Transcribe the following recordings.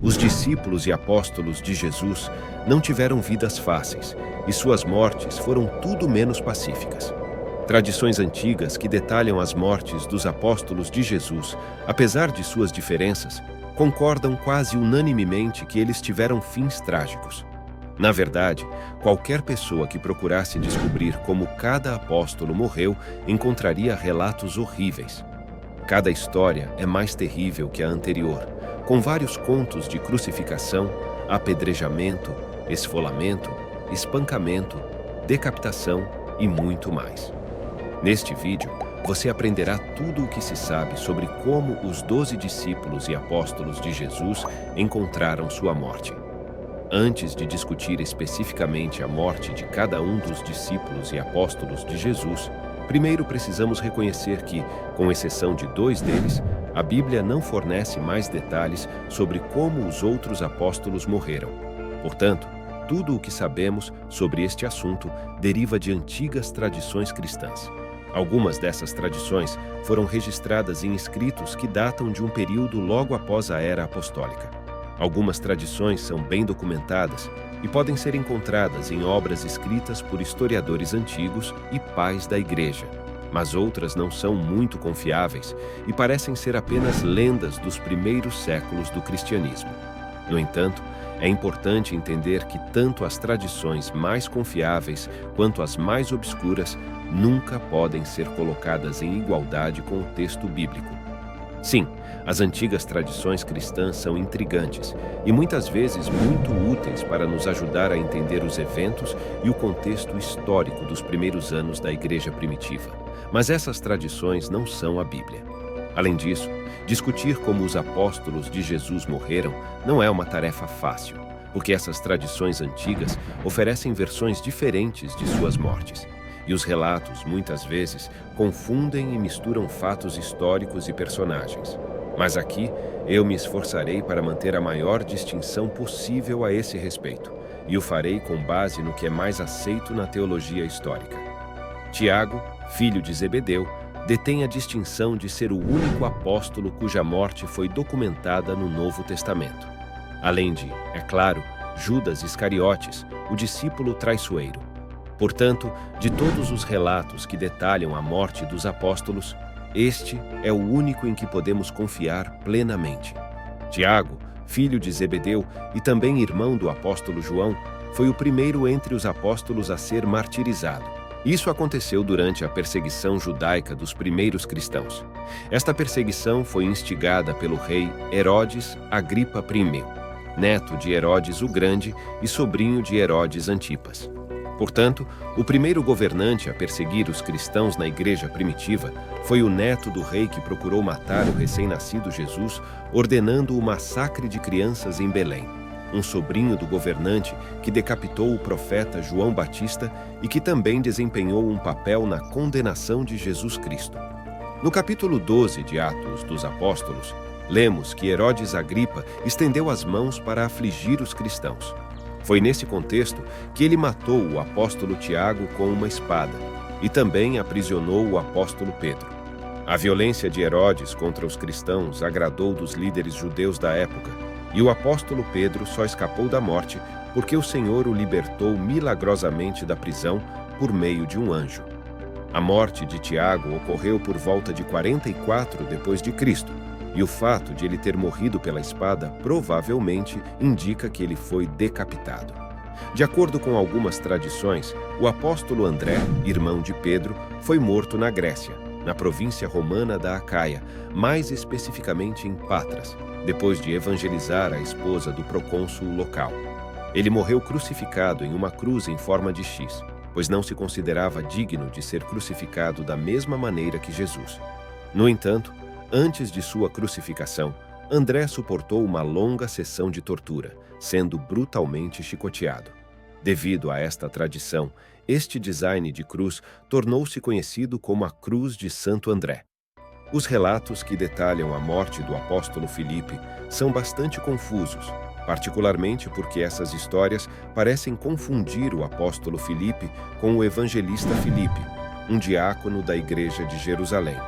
Os discípulos e apóstolos de Jesus não tiveram vidas fáceis e suas mortes foram tudo menos pacíficas. Tradições antigas que detalham as mortes dos apóstolos de Jesus, apesar de suas diferenças, concordam quase unanimemente que eles tiveram fins trágicos. Na verdade, qualquer pessoa que procurasse descobrir como cada apóstolo morreu encontraria relatos horríveis. Cada história é mais terrível que a anterior, com vários contos de crucificação, apedrejamento, esfolamento, espancamento, decapitação e muito mais. Neste vídeo, você aprenderá tudo o que se sabe sobre como os 12 discípulos e apóstolos de Jesus encontraram sua morte. Antes de discutir especificamente a morte de cada um dos discípulos e apóstolos de Jesus, primeiro precisamos reconhecer que, com exceção de 2 deles, a Bíblia não fornece mais detalhes sobre como os outros apóstolos morreram. Portanto, tudo o que sabemos sobre este assunto deriva de antigas tradições cristãs. Algumas dessas tradições foram registradas em escritos que datam de um período logo após a Era Apostólica. Algumas tradições são bem documentadas e podem ser encontradas em obras escritas por historiadores antigos e pais da Igreja, mas outras não são muito confiáveis e parecem ser apenas lendas dos primeiros séculos do cristianismo. No entanto, é importante entender que tanto as tradições mais confiáveis quanto as mais obscuras nunca podem ser colocadas em igualdade com o texto bíblico. Sim, as antigas tradições cristãs são intrigantes e muitas vezes muito úteis para nos ajudar a entender os eventos e o contexto histórico dos primeiros anos da Igreja primitiva. Mas essas tradições não são a Bíblia. Além disso, discutir como os apóstolos de Jesus morreram não é uma tarefa fácil, porque essas tradições antigas oferecem versões diferentes de suas mortes. E os relatos, muitas vezes, confundem e misturam fatos históricos e personagens. Mas aqui, eu me esforçarei para manter a maior distinção possível a esse respeito, e o farei com base no que é mais aceito na teologia histórica. Tiago, filho de Zebedeu, detém a distinção de ser o único apóstolo cuja morte foi documentada no Novo Testamento. Além de, é claro, Judas Iscariotes, o discípulo traiçoeiro. Portanto, de todos os relatos que detalham a morte dos apóstolos, este é o único em que podemos confiar plenamente. Tiago, filho de Zebedeu e também irmão do apóstolo João, foi o primeiro entre os apóstolos a ser martirizado. Isso aconteceu durante a perseguição judaica dos primeiros cristãos. Esta perseguição foi instigada pelo rei Herodes Agripa I, neto de Herodes o Grande e sobrinho de Herodes Antipas. Portanto, o primeiro governante a perseguir os cristãos na igreja primitiva foi o neto do rei que procurou matar o recém-nascido Jesus, ordenando o massacre de crianças em Belém. Um sobrinho do governante que decapitou o profeta João Batista e que também desempenhou um papel na condenação de Jesus Cristo. No capítulo 12 de Atos dos Apóstolos, lemos que Herodes Agripa estendeu as mãos para afligir os cristãos. Foi nesse contexto que ele matou o apóstolo Tiago com uma espada e também aprisionou o apóstolo Pedro. A violência de Herodes contra os cristãos agradou dos líderes judeus da época e o apóstolo Pedro só escapou da morte porque o Senhor o libertou milagrosamente da prisão por meio de um anjo. A morte de Tiago ocorreu por volta de 44 depois de Cristo. E o fato de ele ter morrido pela espada provavelmente indica que ele foi decapitado. De acordo com algumas tradições, o apóstolo André, irmão de Pedro, foi morto na Grécia, na província romana da Acaia, mais especificamente em Patras, depois de evangelizar a esposa do procônsul local. Ele morreu crucificado em uma cruz em forma de X, pois não se considerava digno de ser crucificado da mesma maneira que Jesus. No entanto, antes de sua crucificação, André suportou uma longa sessão de tortura, sendo brutalmente chicoteado. Devido a esta tradição, este design de cruz tornou-se conhecido como a Cruz de Santo André. Os relatos que detalham a morte do apóstolo Filipe são bastante confusos, particularmente porque essas histórias parecem confundir o apóstolo Filipe com o evangelista Filipe, um diácono da igreja de Jerusalém.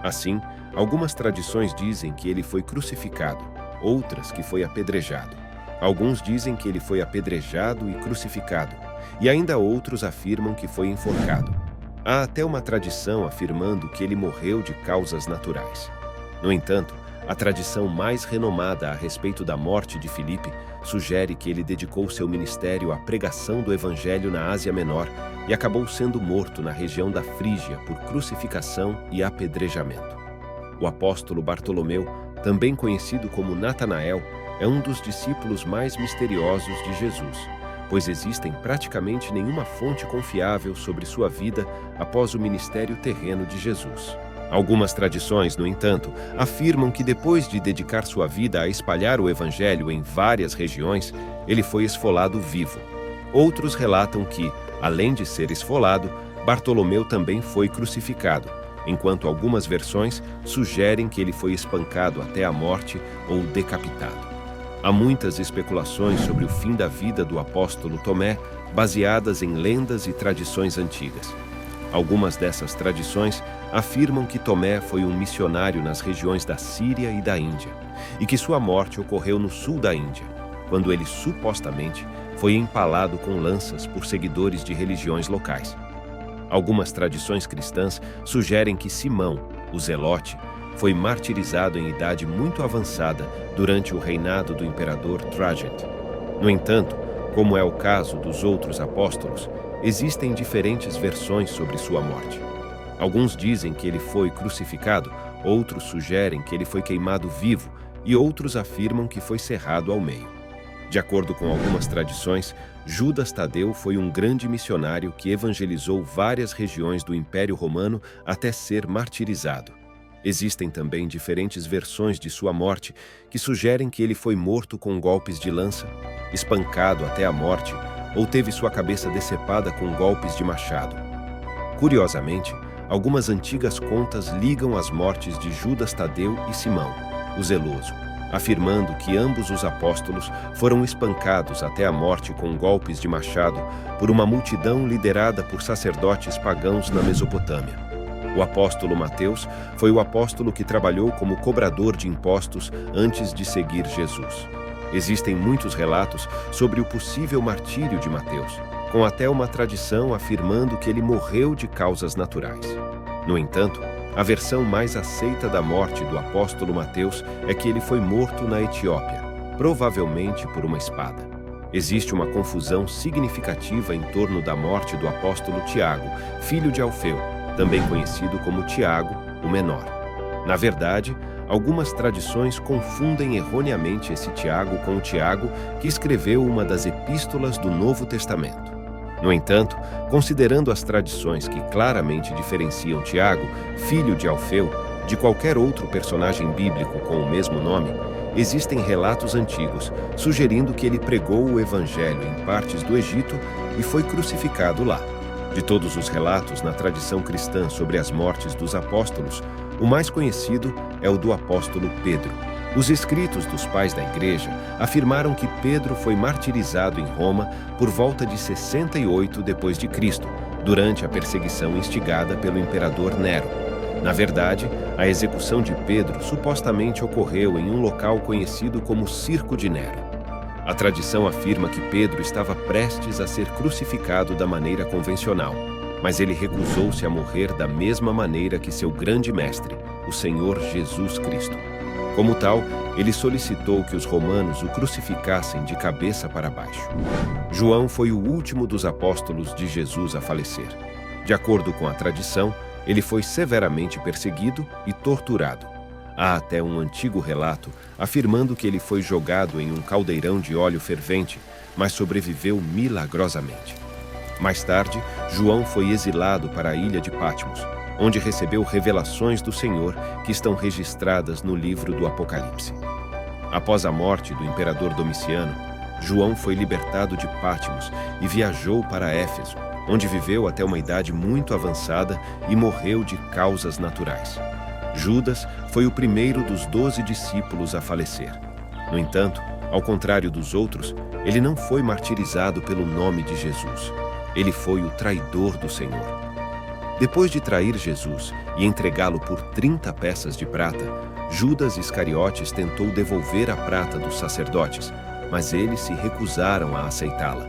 Assim, algumas tradições dizem que ele foi crucificado, outras que foi apedrejado. Alguns dizem que ele foi apedrejado e crucificado, e ainda outros afirmam que foi enforcado. Há até uma tradição afirmando que ele morreu de causas naturais. No entanto, a tradição mais renomada a respeito da morte de Filipe sugere que ele dedicou seu ministério à pregação do Evangelho na Ásia Menor e acabou sendo morto na região da Frígia por crucificação e apedrejamento. O apóstolo Bartolomeu, também conhecido como Natanael, é um dos discípulos mais misteriosos de Jesus, pois existem praticamente nenhuma fonte confiável sobre sua vida após o ministério terreno de Jesus. Algumas tradições, no entanto, afirmam que depois de dedicar sua vida a espalhar o Evangelho em várias regiões, ele foi esfolado vivo. Outros relatam que, além de ser esfolado, Bartolomeu também foi crucificado, enquanto algumas versões sugerem que ele foi espancado até a morte ou decapitado. Há muitas especulações sobre o fim da vida do apóstolo Tomé, baseadas em lendas e tradições antigas. Algumas dessas tradições afirmam que Tomé foi um missionário nas regiões da Síria e da Índia, e que sua morte ocorreu no sul da Índia, quando ele supostamente foi empalado com lanças por seguidores de religiões locais. Algumas tradições cristãs sugerem que Simão, o Zelote, foi martirizado em idade muito avançada durante o reinado do imperador Trajan. No entanto, como é o caso dos outros apóstolos, existem diferentes versões sobre sua morte. Alguns dizem que ele foi crucificado, outros sugerem que ele foi queimado vivo e outros afirmam que foi cerrado ao meio. De acordo com algumas tradições, Judas Tadeu foi um grande missionário que evangelizou várias regiões do Império Romano até ser martirizado. Existem também diferentes versões de sua morte que sugerem que ele foi morto com golpes de lança, espancado até a morte ou teve sua cabeça decepada com golpes de machado. Curiosamente, algumas antigas contas ligam as mortes de Judas Tadeu e Simão, o Zeloso, afirmando que ambos os apóstolos foram espancados até a morte com golpes de machado por uma multidão liderada por sacerdotes pagãos na Mesopotâmia. O apóstolo Mateus foi o apóstolo que trabalhou como cobrador de impostos antes de seguir Jesus. Existem muitos relatos sobre o possível martírio de Mateus, com até uma tradição afirmando que ele morreu de causas naturais. No entanto, a versão mais aceita da morte do apóstolo Mateus é que ele foi morto na Etiópia, provavelmente por uma espada. Existe uma confusão significativa em torno da morte do apóstolo Tiago, filho de Alfeu, também conhecido como Tiago, o Menor. Na verdade, algumas tradições confundem erroneamente esse Tiago com o Tiago que escreveu uma das epístolas do Novo Testamento. No entanto, considerando as tradições que claramente diferenciam Tiago, filho de Alfeu, de qualquer outro personagem bíblico com o mesmo nome, existem relatos antigos sugerindo que ele pregou o Evangelho em partes do Egito e foi crucificado lá. De todos os relatos na tradição cristã sobre as mortes dos apóstolos, o mais conhecido é o do apóstolo Pedro. Os escritos dos pais da igreja afirmaram que Pedro foi martirizado em Roma por volta de 68 d.C., durante a perseguição instigada pelo imperador Nero. Na verdade, a execução de Pedro supostamente ocorreu em um local conhecido como Circo de Nero. A tradição afirma que Pedro estava prestes a ser crucificado da maneira convencional, mas ele recusou-se a morrer da mesma maneira que seu grande mestre, o Senhor Jesus Cristo. Como tal, ele solicitou que os romanos o crucificassem de cabeça para baixo. João foi o último dos apóstolos de Jesus a falecer. De acordo com a tradição, ele foi severamente perseguido e torturado. Há até um antigo relato afirmando que ele foi jogado em um caldeirão de óleo fervente, mas sobreviveu milagrosamente. Mais tarde, João foi exilado para a ilha de Patmos, onde recebeu revelações do Senhor que estão registradas no livro do Apocalipse. Após a morte do imperador Domiciano, João foi libertado de Patmos e viajou para Éfeso, onde viveu até uma idade muito avançada e morreu de causas naturais. Judas foi o primeiro dos 12 discípulos a falecer. No entanto, ao contrário dos outros, ele não foi martirizado pelo nome de Jesus. Ele foi o traidor do Senhor. Depois de trair Jesus e entregá-lo por 30 peças de prata, Judas Iscariotes tentou devolver a prata dos sacerdotes, mas eles se recusaram a aceitá-la.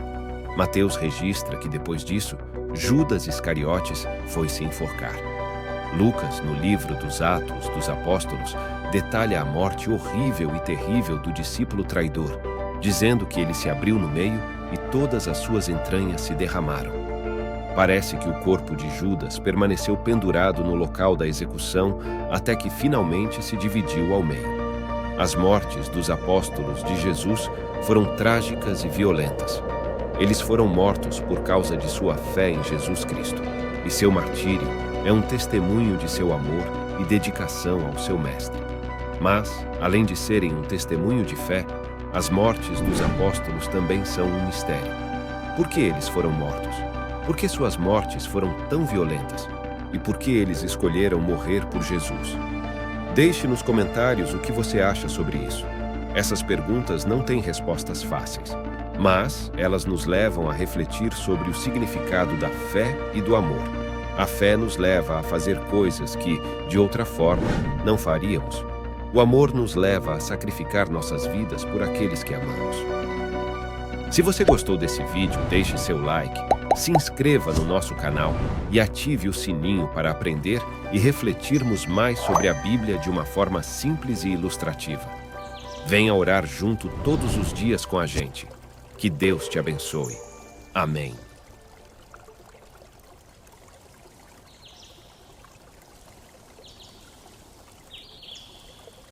Mateus registra que, depois disso, Judas Iscariotes foi se enforcar. Lucas, no livro dos Atos dos Apóstolos, detalha a morte horrível e terrível do discípulo traidor, dizendo que ele se abriu no meio e todas as suas entranhas se derramaram. Parece que o corpo de Judas permaneceu pendurado no local da execução até que finalmente se dividiu ao meio. As mortes dos apóstolos de Jesus foram trágicas e violentas. Eles foram mortos por causa de sua fé em Jesus Cristo, e seu martírio é um testemunho de seu amor e dedicação ao seu Mestre. Mas, além de serem um testemunho de fé, as mortes dos apóstolos também são um mistério. Por que eles foram mortos? Por que suas mortes foram tão violentas? E por que eles escolheram morrer por Jesus? Deixe nos comentários o que você acha sobre isso. Essas perguntas não têm respostas fáceis, mas elas nos levam a refletir sobre o significado da fé e do amor. A fé nos leva a fazer coisas que, de outra forma, não faríamos. O amor nos leva a sacrificar nossas vidas por aqueles que amamos. Se você gostou desse vídeo, deixe seu like, se inscreva no nosso canal e ative o sininho para aprender e refletirmos mais sobre a Bíblia de uma forma simples e ilustrativa. Venha orar junto todos os dias com a gente. Que Deus te abençoe. Amém.